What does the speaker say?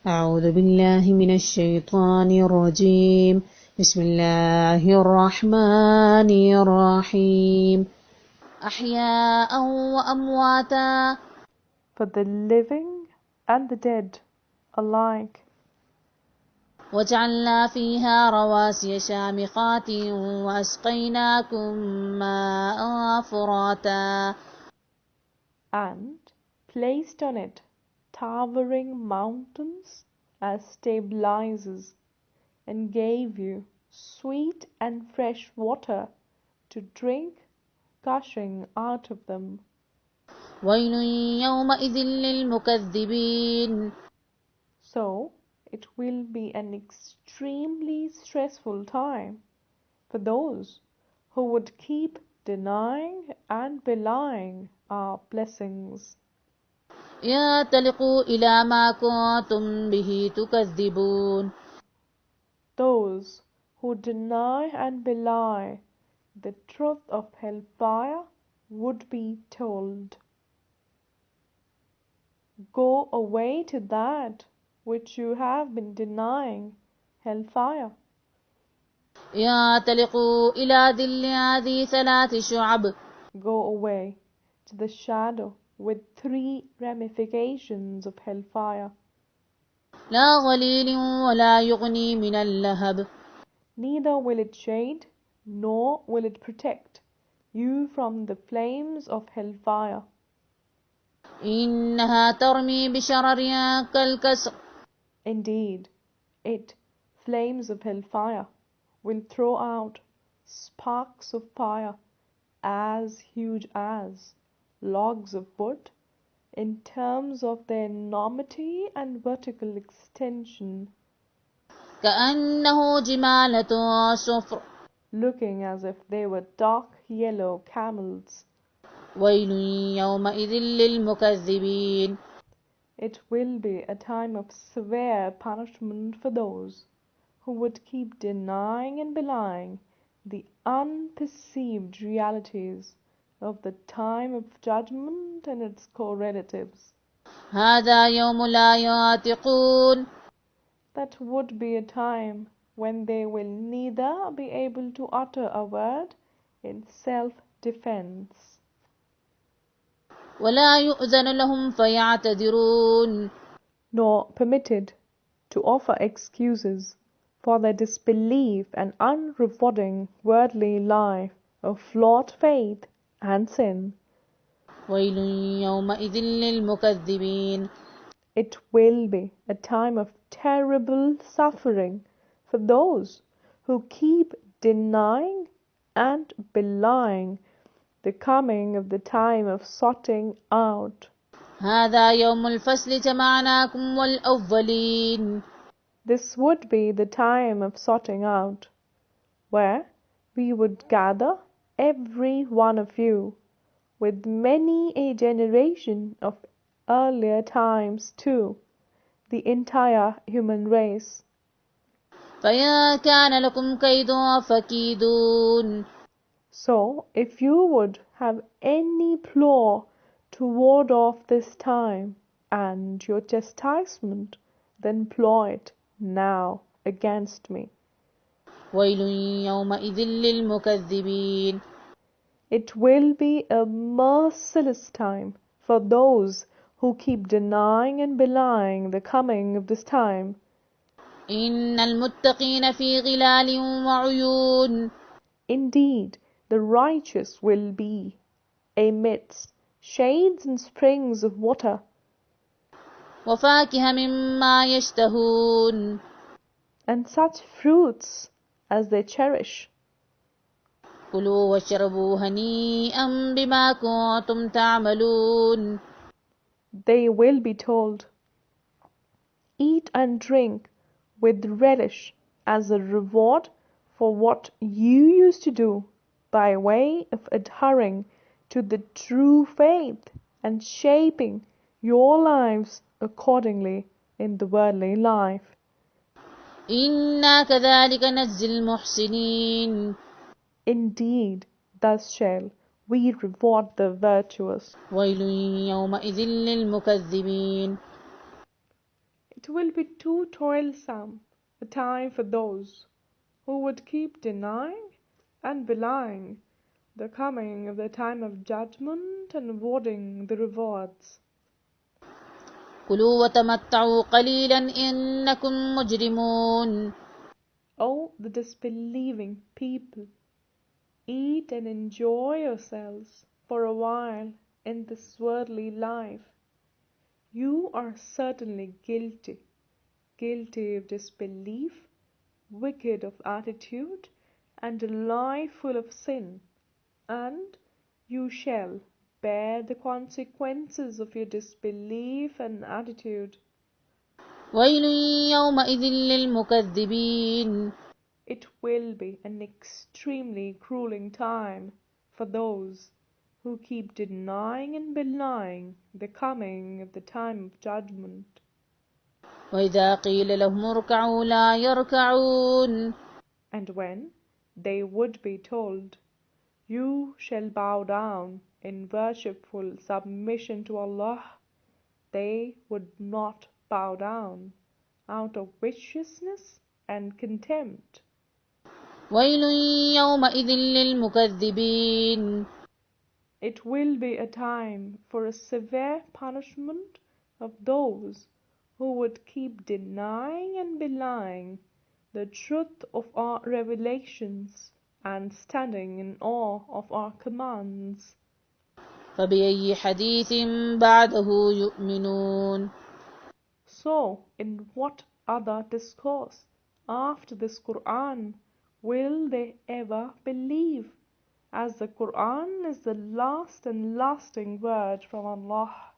أعوذ بالله من الشيطان الرجيم بسم الله الرحمن الرحيم أحياء وأمواتا For the living and the dead alike. وجعلنا فيها رواسي شامخات وأسقيناكم ماء فراتا And placed on it towering mountains as stabilizers, and gave you sweet and fresh water to drink, gushing out of them. ويل يومئذ للمكذبين So it will be an extremely stressful time for those who would keep denying and belying our blessings. ينطلقوا إلى ما كنتم به تكذبون Those who deny and belie the truth of hellfire would be told, go away to that which you have been denying, hellfire. ينطلقوا إلى ظل ذي ثلاث شعب Go away to the shadow with 3 ramifications of hellfire. لا ظليل ولا يغني من اللهب Neither will it shade, nor will it protect you from the flames of hellfire. إنها ترمي بشرر كالقصر Indeed, it, flames of hellfire, will throw out sparks of fire as huge as logs of wood in terms of their enormity and vertical extension, كأنه جمالة صفر looking as if they were dark yellow camels. ويل يومئذ للمكذبين It will be a time of severe punishment for those who would keep denying and belying the unperceived realities of the time of judgment and its correlatives. هذا يوم لا ينطقون That would be a time when they will neither be able to utter a word in self-defense, ولا يؤذن لهم فيعتذرون nor permitted to offer excuses for their disbelief and unrewarding worldly life of flawed faith and sin. ويل يومئذ للمكذبين It will be a time of terrible suffering for those who keep denying and belying the coming of the time of sorting out. هذا يوم الفصل جمعناكم والأولين This would be the time of sorting out, where we would gather every one of you, with many a generation of earlier times too, the entire human race. فإن كان لكم كيد فكيدون So, if you would have any ploy to ward off this time and your chastisement, then ploy it now against me. ويل يومئذ للمكذبين It will be a merciless time for those who keep denying and belying the coming of this time. إن المتقين في ظلال وعيون Indeed, the righteous will be amidst shades and springs of water, وفاكهة مما يشتهون and such fruits as they cherish. كلوا واشربوا هنيئا بما كنتم تعملون They will be told, eat and drink with relish as a reward for what you used to do by way of adhering to the true faith and shaping your lives accordingly in the worldly life. إنا كذلك نجزي المحسنين Indeed, thus shall we reward the virtuous. ويل يومئذ للمكذبين It will be too toilsome a time for those who would keep denying and belying the coming of the time of judgment and awarding the rewards. كلوا وتمتعوا قليلا إنكم مجرمون. O the disbelieving people, eat and enjoy yourselves for a while in this worldly life. You are certainly guilty, guilty of disbelief, wicked of attitude, and a life full of sin, and you shall bear the consequences of your disbelief and attitude. ويل يومئذ للمكذبين. It will be an extremely grueling time for those who keep denying and belying the coming of the time of judgment. وإذا قيل لهم اركعوا لا يركعون. And when they would be told, "You shall bow down in worshipful submission to Allah," they would not bow down out of viciousness and contempt. ويل يومئذ للمكذبين. It will be a time for a severe punishment of those who would keep denying and belying the truth of our revelations and standing in awe of our commands. فبأي حديث بعده يؤمنون. So, in what other discourse after this Quran will they ever believe, as the Quran is the last and lasting word from Allah?